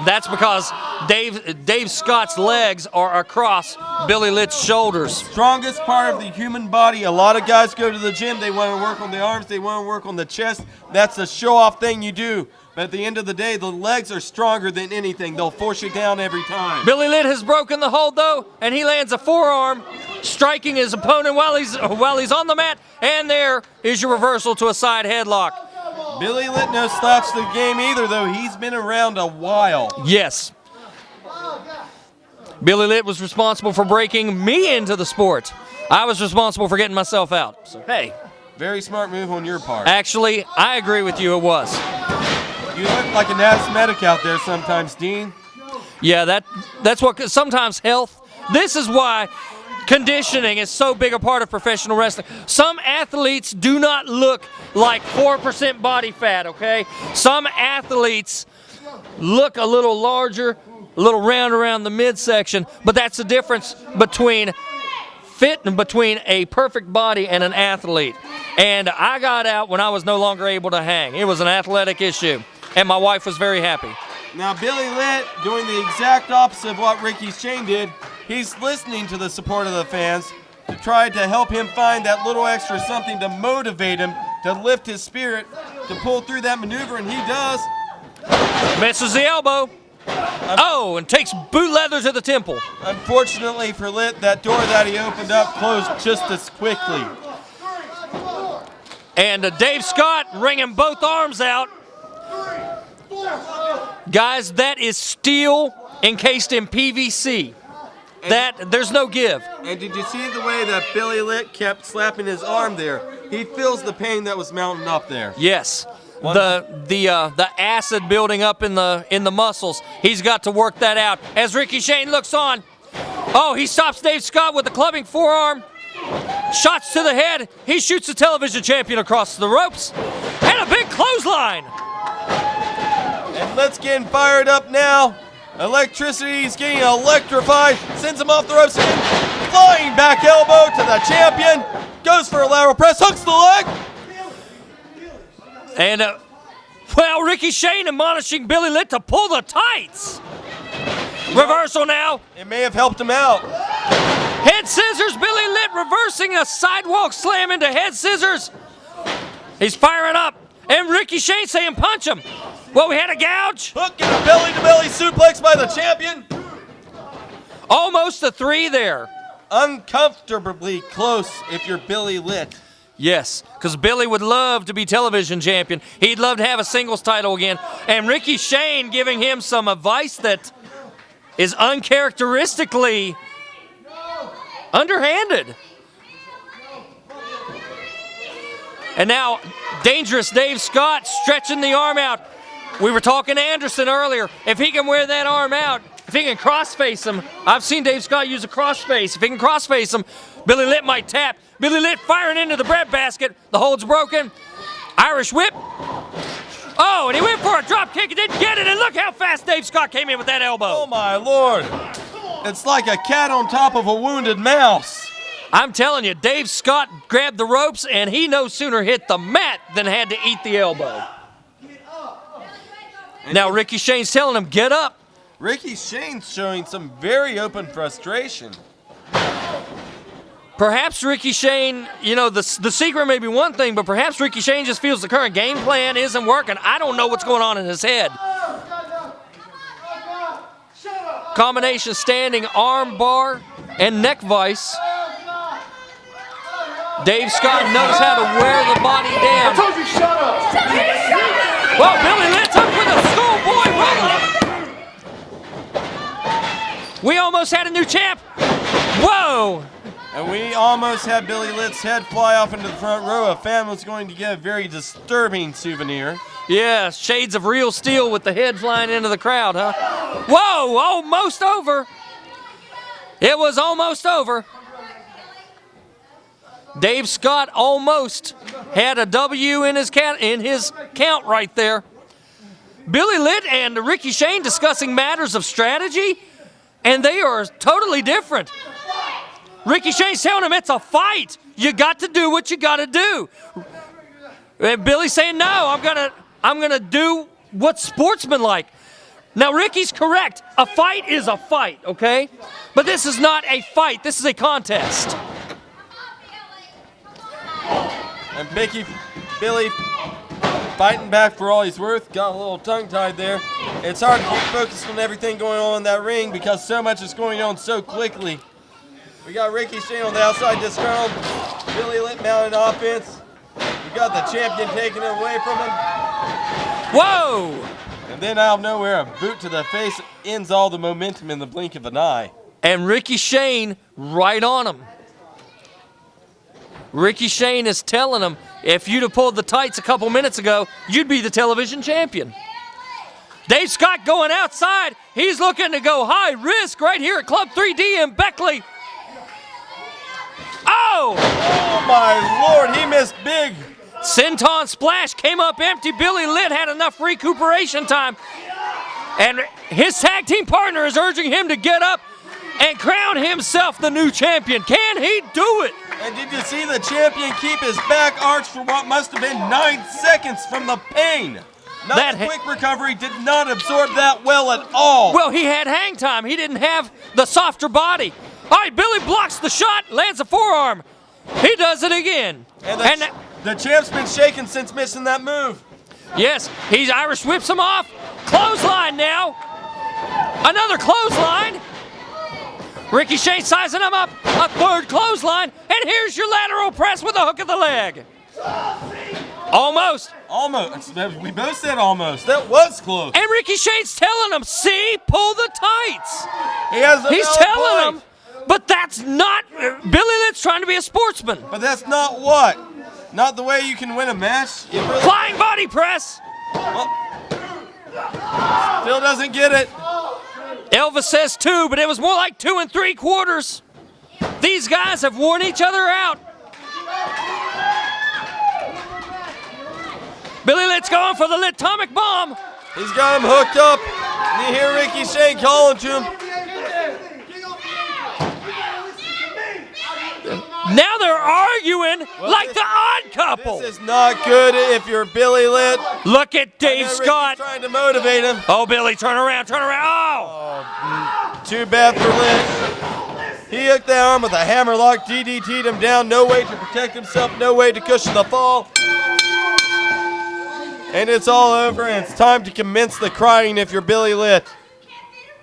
Speaker 1: That's because Dave Scott's legs are across Billy Litt's shoulders.
Speaker 2: Strongest part of the human body. A lot of guys go to the gym, they want to work on the arms, they want to work on the chest. That's a show-off thing you do. But at the end of the day, the legs are stronger than anything. They'll force you down every time.
Speaker 1: Billy Litt has broken the hold, though, and he lands a forearm, striking his opponent while he's on the mat. And there is your reversal to a side headlock.
Speaker 2: Billy Litt no slouch to the game either, though. He's been around a while.
Speaker 1: Yes. Billy Litt was responsible for breaking me into the sport. I was responsible for getting myself out. So, hey.
Speaker 2: Very smart move on your part.
Speaker 1: Actually, I agree with you, it was.
Speaker 2: You look like an asthmatic out there sometimes, Dean.
Speaker 1: Yeah, that's what sometimes health. This is why conditioning is so big a part of professional wrestling. Some athletes do not look like 4% body fat, okay? Some athletes look a little larger, a little round around the midsection, but that's the difference between a perfect body and an athlete. And I got out when I was no longer able to hang. It was an athletic issue, and my wife was very happy.
Speaker 2: Now, Billy Litt doing the exact opposite of what Ricky Shane did. He's listening to the support of the fans to try to help him find that little extra something to motivate him, to lift his spirit, to pull through that maneuver, and he does.
Speaker 1: Misses the elbow. Oh, and takes boot leather to the temple.
Speaker 2: Unfortunately for Litt, that door that he opened up closed just as quickly.
Speaker 1: And Dave Scott wringing both arms out. Guys, that is steel encased in PVC. There's no give.
Speaker 2: And did you see the way that Billy Litt kept slapping his arm there? He feels the pain that was mounting up there.
Speaker 1: Yes. The acid building up in the muscles. He's got to work that out. As Ricky Shane looks on. Oh, he stops Dave Scott with a clubbing forearm. Shots to the head. He shoots the television champion across the ropes. And a big clothesline.
Speaker 2: And Litt's getting fired up now. Electricity is getting electrified. Sends him off the ropes again. Flying back elbow to the champion. Goes for a lateral press. Hooks the leg.
Speaker 1: And, Ricky Shane admonishing Billy Litt to pull the tights. Reversal now.
Speaker 2: It may have helped him out.
Speaker 1: Head scissors. Billy Litt reversing a sidewalk slam into head scissors. He's firing up. And Ricky Shane saying punch him. Well, we had a gouge.
Speaker 2: Hook and a belly-to-belly suplex by the champion.
Speaker 1: Almost a 3 there.
Speaker 2: Uncomfortably close if you're Billy Litt.
Speaker 1: Yes, because Billy would love to be television champion. He'd love to have a singles title again. And Ricky Shane giving him some advice that is uncharacteristically underhanded. And now, dangerous Dave Scott stretching the arm out. We were talking to Anderson earlier. If he can wear that arm out, if he can cross-face him, I've seen Dave Scott use a cross-face. If he can cross-face him, Billy Litt might tap. Billy Litt firing into the breadbasket. The hold's broken. Irish whip. Oh, and he went for a drop kick and didn't get it. And look how fast Dave Scott came in with that elbow.
Speaker 2: Oh, my Lord. It's like a cat on top of a wounded mouse.
Speaker 1: I'm telling you, Dave Scott grabbed the ropes, and he no sooner hit the mat than had to eat the elbow. Now Ricky Shane's telling him, get up.
Speaker 2: Ricky Shane's showing some very open frustration.
Speaker 1: Perhaps Ricky Shane, the secret may be one thing, but perhaps Ricky Shane just feels the current game plan isn't working. I don't know what's going on in his head. Combination standing arm bar and neck vice. Dave Scott knows how to wear the body down.
Speaker 4: I told you shut up.
Speaker 1: Well, Billy Litt's up with a schoolboy roll. We almost had a new champ. Whoa!
Speaker 2: And we almost had Billy Litt's head fly off into the front row. A fan was going to get a very disturbing souvenir.
Speaker 1: Yeah, shades of real steel with the head flying into the crowd, huh? Whoa, almost over. It was almost over. Dave Scott almost had a W in his count right there. Billy Litt and Ricky Shane discussing matters of strategy, and they are totally different. Ricky Shane's telling him it's a fight. You got to do what you got to do. And Billy's saying, no, I'm gonna do what's sportsmanlike. Now, Ricky's correct. A fight is a fight, okay? But this is not a fight. This is a contest.
Speaker 2: And Billy fighting back for all he's worth. Got a little tongue-tied there. It's hard to keep focused on everything going on in that ring because so much is going on so quickly. We got Ricky Shane on the outside disgruntled. Billy Litt mounted offense. We got the champion taking it away from him.
Speaker 1: Whoa!
Speaker 2: And then out of nowhere, a boot to the face ends all the momentum in the blink of an eye.
Speaker 1: And Ricky Shane right on him. Ricky Shane is telling him, if you'd have pulled the tights a couple minutes ago, you'd be the television champion. Dave Scott going outside. He's looking to go high risk right here at Club 3D in Beckley. Oh!
Speaker 2: Oh my Lord, he missed big.
Speaker 1: Senton Splash came up empty. Billy Litt had enough recuperation time. And his tag team partner is urging him to get up and crown himself the new champion. Can he do it?
Speaker 2: And did you see the champion keep his back arched for what must have been 9 seconds from the pain? Not the quick recovery, did not absorb that well at all.
Speaker 1: Well, he had hang time. He didn't have the softer body. All right, Billy blocks the shot, lands a forearm. He does it again.
Speaker 2: And the champ's been shaking since missing that move.
Speaker 1: Yes, he's Irish whips him off. Clothesline now. Another clothesline. Ricky Shane sizing him up. A third clothesline. And here's your lateral press with a hook of the leg. Almost.
Speaker 2: Almost. We both said almost. That was close.
Speaker 1: And Ricky Shane's telling him, see, pull the tights.
Speaker 2: He's
Speaker 1: telling him, but that's not, Billy Litt's trying to be a sportsman.
Speaker 2: But that's not what? Not the way you can win a match? Really
Speaker 1: Flying body press.
Speaker 2: Still doesn't get it.
Speaker 1: Elvis says 2, but it was more like 2 3/4. These guys have worn each other out. Billy Litt's going for the Littomic Bomb.
Speaker 2: He's got him hooked up. And you hear Ricky Shane calling to him.
Speaker 1: Now they're arguing like the Odd Couple.
Speaker 2: This is not good if you're Billy Litt.
Speaker 1: Look at Dave Scott.
Speaker 2: Trying to motivate him.
Speaker 1: Oh, Billy, turn around, turn around. Oh.
Speaker 2: Too bad for Litt. He hooked that arm with a hammerlock, DDT'd him down. No way to protect himself, no way to cushion the fall. And it's all over, and it's time to commence the crying if you're Billy Litt.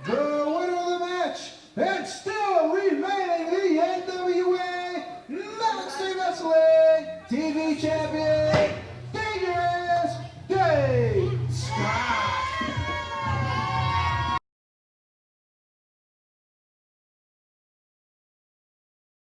Speaker 4: The winner of the match, and still remaining the NWA Mountain State Wrestling TV champion, Dangerous Dave Scott.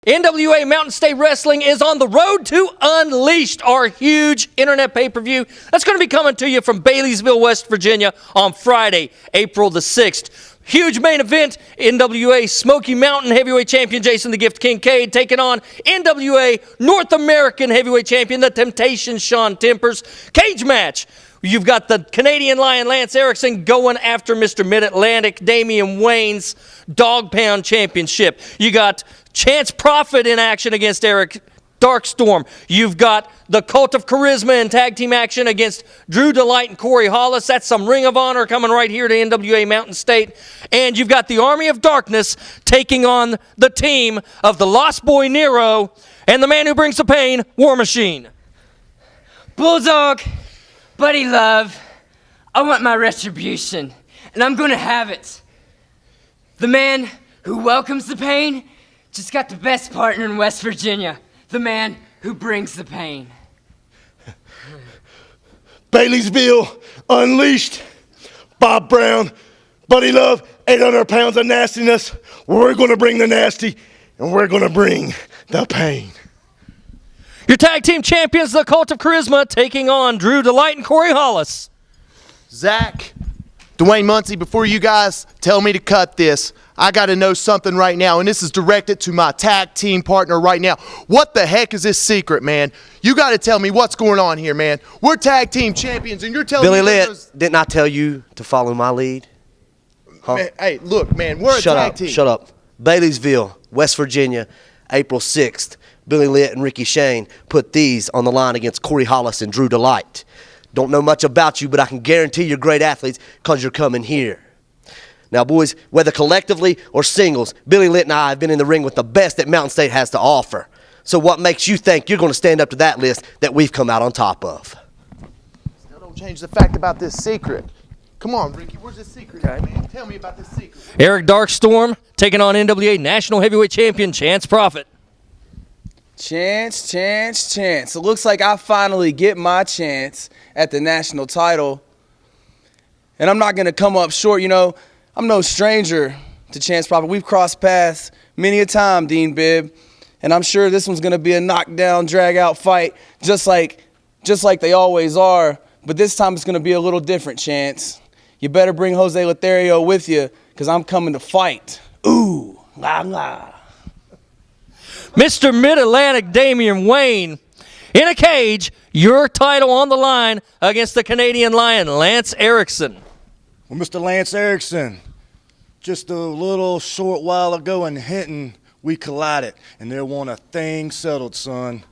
Speaker 1: NWA Mountain State Wrestling is on the road to Unleashed, our huge internet pay-per-view. That's going to be coming to you from Baileysville, West Virginia on Friday, April the 6th. Huge main event, NWA Smoky Mountain Heavyweight Champion Jason the Gift Kincaid taking on NWA North American Heavyweight Champion, The Temptation Sean Tempers. Cage match. You've got the Canadian Lion Lance Erickson going after Mr. Mid-Atlantic Damien Wayne's Dog Pound Championship. You got Chance Prophet in action against Eric Darkstorm. You've got the Cult of Charisma in tag team action against Drew Delight and Corey Hollis. That's some Ring of Honor coming right here to NWA Mountain State. And you've got the Army of Darkness taking on the team of the Lost Boy Nero and the man who brings the pain, War Machine.
Speaker 15: Bulldog, Buddy Love, I want my retribution, and I'm gonna have it. The man who welcomes the pain just got the best partner in West Virginia. The man who brings the pain.
Speaker 6: Baileysville, Unleashed, Bob Brown, Buddy Love, 800 pounds of nastiness. We're going to bring the nasty, and we're going to bring the pain.
Speaker 1: Your tag team champions, the Cult of Charisma, taking on Drew Delight and Corey Hollis.
Speaker 7: Zach, Dwayne Muncie, before you guys tell me to cut this, I got to know something right now, and this is directed to my tag team partner right now. What the heck is this secret, man? You got to tell me what's going on here, man. We're tag team champions, and you're telling
Speaker 8: Billy
Speaker 7: me
Speaker 8: Litt, didn't I tell you to follow my lead? Huh?
Speaker 7: Man, hey, look, man, we're a tag team.
Speaker 8: Shut up. Baileysville, West Virginia, April 6th. Billy Litt and Ricky Shane put these on the line against Corey Hollis and Drew Delight. Don't know much about you, but I can guarantee you're great athletes because you're coming here. Now, boys, whether collectively or singles, Billy Litt and I have been in the ring with the best that Mountain State has to offer. So what makes you think you're going to stand up to that list that we've come out on top of?
Speaker 7: Still don't change the fact about this secret. Come on, Ricky, where's the secret, man? Tell me about this secret.
Speaker 1: Eric Darkstorm taking on NWA National Heavyweight Champion Chance Prophet.
Speaker 3: Chance. It looks like I finally get my chance at the national title. And I'm not going to come up short. You know, I'm no stranger to Chance Prophet. We've crossed paths many a time, Dean Bibb. And I'm sure this one's going to be a knockdown, drag-out fight, just like they always are. But this time it's going to be a little different, Chance. You better bring Jose Lothario with you, because I'm coming to fight. Ooh, la la.
Speaker 1: Mr. Mid-Atlantic Damien Wayne, in a cage, your title on the line against the Canadian Lion, Lance Erickson.
Speaker 5: Well, Mr. Lance Erickson, just a little short while ago in Hinton, we collided, and there wasn't a thing settled, son.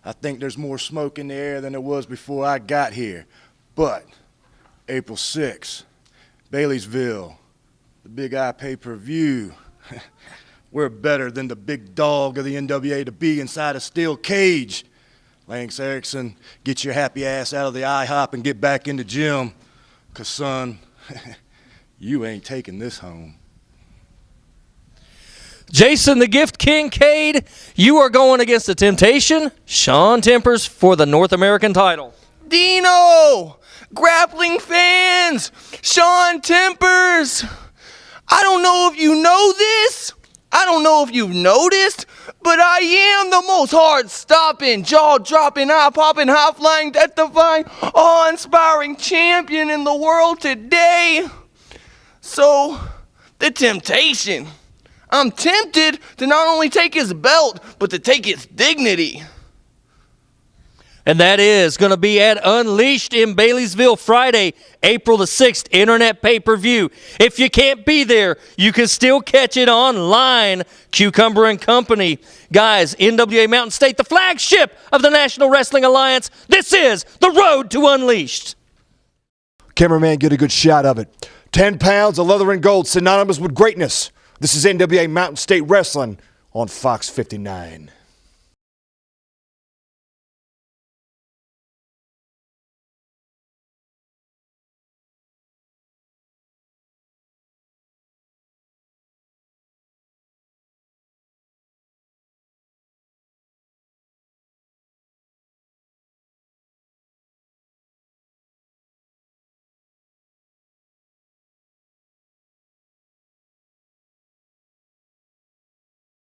Speaker 5: I think there's more smoke in the air than there was before I got here. But April 6th, Baileysville, the Big Eye pay-per-view. We're better than the big dog of the NWA to be inside a steel cage. Lance Erickson, get your happy ass out of the IHOP and get back in the gym. 'Cause, son, you ain't taking this home.
Speaker 1: Jason the Gift Kincaid, you are going against the Temptation, Sean Tempers, for the North American title.
Speaker 14: Dino! Grappling fans! Sean Tempers! I don't know if you know this. I don't know if you've noticed, but I am the most hard-stopping, jaw-dropping, eye-popping, high-flying, death-defying, awe-inspiring champion in the world today. So, the temptation. I'm tempted to not only take his belt, but to take his dignity.
Speaker 1: And that is going to be at Unleashed in Baileysville Friday, April the 6th, internet pay-per-view. If you can't be there, you can still catch it online. Cucumber and Company. Guys, NWA Mountain State, the flagship of the National Wrestling Alliance. This is the road to Unleashed.
Speaker 16: Cameraman, get a good shot of it. 10 pounds of leather and gold synonymous with greatness. This is NWA Mountain State Wrestling on Fox 59.